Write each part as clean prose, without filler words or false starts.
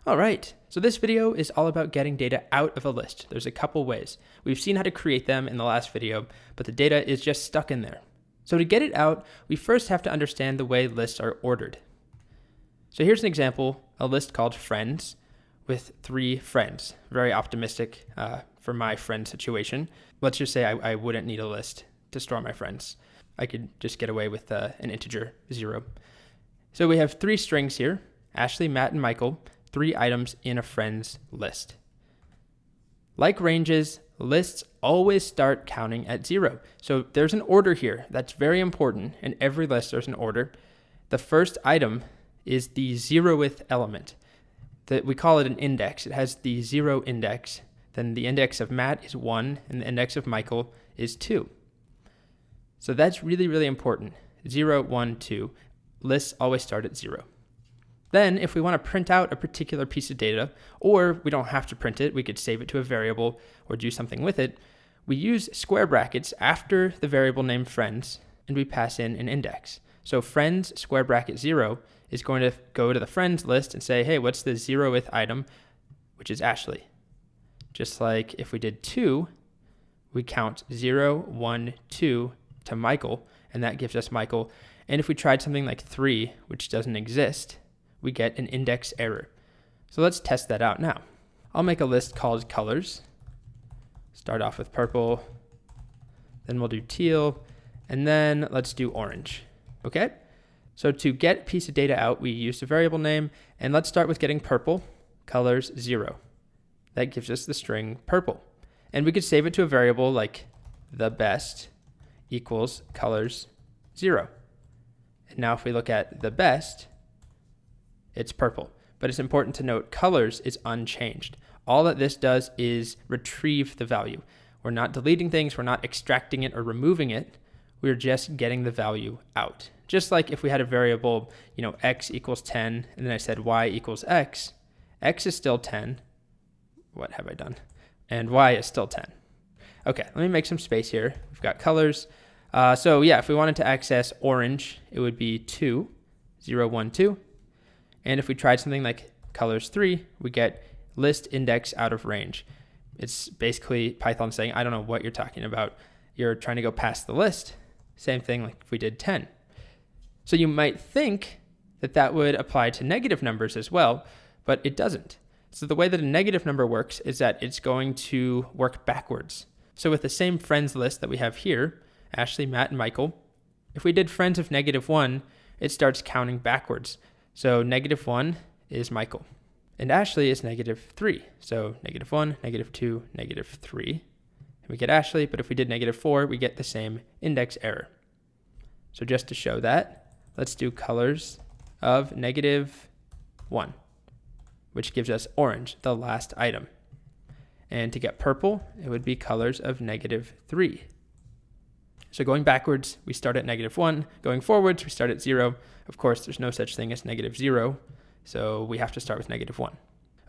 All right, so this video is all about getting data out of a list. There's a couple ways. We've seen how to create them in the last video, but the data is just stuck in there. So to get it out, we first have to understand the way lists are ordered. So here's an example, a list called friends with 3 friends. Very optimistic for my friend situation. Let's just say I wouldn't need a list to store my friends. I could just get away with an integer 0. So we have 3 strings here, Ashley, Matt, and Michael, 3 items in a friends list. Like ranges, lists always start counting at 0. So there's an order here that's very important. In every list, there's an order. The first item is the 0th element. We call it an index. It has the 0 index. Then the index of Matt is 1, and the index of Michael is 2. So that's really, really important. 0, 1, 2. Lists always start at 0. Then, if we want to print out a particular piece of data, or we don't have to print it, we could save it to a variable or do something with it, we use square brackets after the variable named friends, and we pass in an index. So friends square bracket 0 is going to go to the friends list and say, hey, what's the 0th item, which is Ashley. Just like if we did 2, we count 0, 1, 2 to Michael, and that gives us Michael. And if we tried something like 3, which doesn't exist, we get an index error. So let's test that out now. I'll make a list called colors. Start off with purple, then we'll do teal, and then let's do orange. Okay? So to get a piece of data out, we use a variable name, and let's start with getting purple, colors 0. That gives us the string purple. And we could save it to a variable like the best equals colors 0. And now if we look at the best, it's purple. But it's important to note colors is unchanged. All that this does is retrieve the value. We're not deleting things, we're not extracting it or removing it. We're just getting the value out. Just like if we had a variable, x equals 10, and then I said y equals x is still 10. What have I done? And y is still 10. Okay, let me make some space here. We've got colors. So yeah, if we wanted to access orange, it would be 2, 0, 1, 2. And if we tried something like colors 3, we get list index out of range. It's basically Python saying, I don't know what you're talking about. You're trying to go past the list. Same thing like if we did 10. So you might think that that would apply to negative numbers as well, but it doesn't. So the way that a negative number works is that it's going to work backwards. So with the same friends list that we have here, Ashley, Matt, and Michael, if we did friends of -1, it starts counting backwards. So -1 is Michael, and Ashley is -3. So -1, -2, -3. And we get Ashley, but if we did -4, we get the same index error. So just to show that, let's do colors of -1, which gives us orange, the last item. And to get purple, it would be colors of -3. So going backwards, we start at -1. Going forwards, we start at 0. Of course, there's no such thing as -0, so we have to start with -1.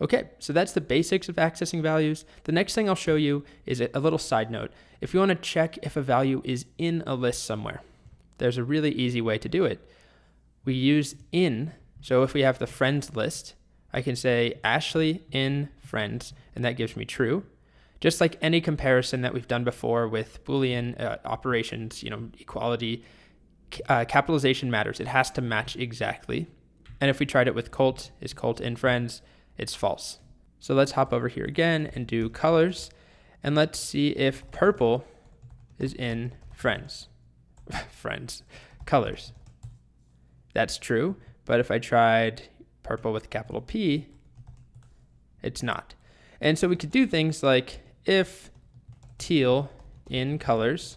Okay, so that's the basics of accessing values. The next thing I'll show you is a little side note. If you want to check if a value is in a list somewhere, there's a really easy way to do it. We use in. So if we have the friends list, I can say Ashley in friends, and that gives me true. Just like any comparison that we've done before with Boolean operations, equality, capitalization matters. It has to match exactly. And if we tried it with Colt, is Colt in friends? It's false. So let's hop over here again and do colors. And let's see if purple is in friends. Colors. That's true. But if I tried purple with capital P, it's not. And so we could do things like if teal in colors,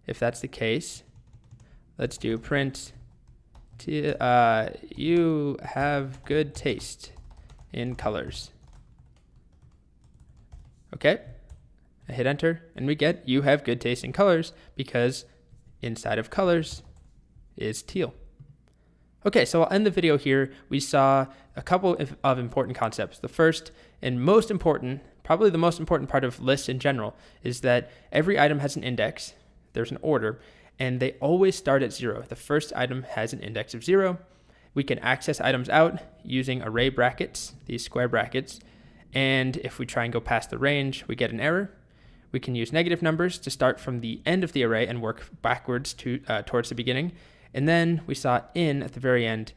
if that's the case, let's do print you have good taste in colors. Okay, I hit enter and we get you have good taste in colors because inside of colors is teal. Okay, so I'll end the video here. We saw a couple of important concepts. The first and most important, probably the most important part of lists in general, is that every item has an index. There's an order, and they always start at 0. The first item has an index of 0, We can access items out using array brackets, these square brackets. And if we try and go past the range, we get an error. We can use negative numbers to start from the end of the array and work backwards towards the beginning. And then we saw in at the very end,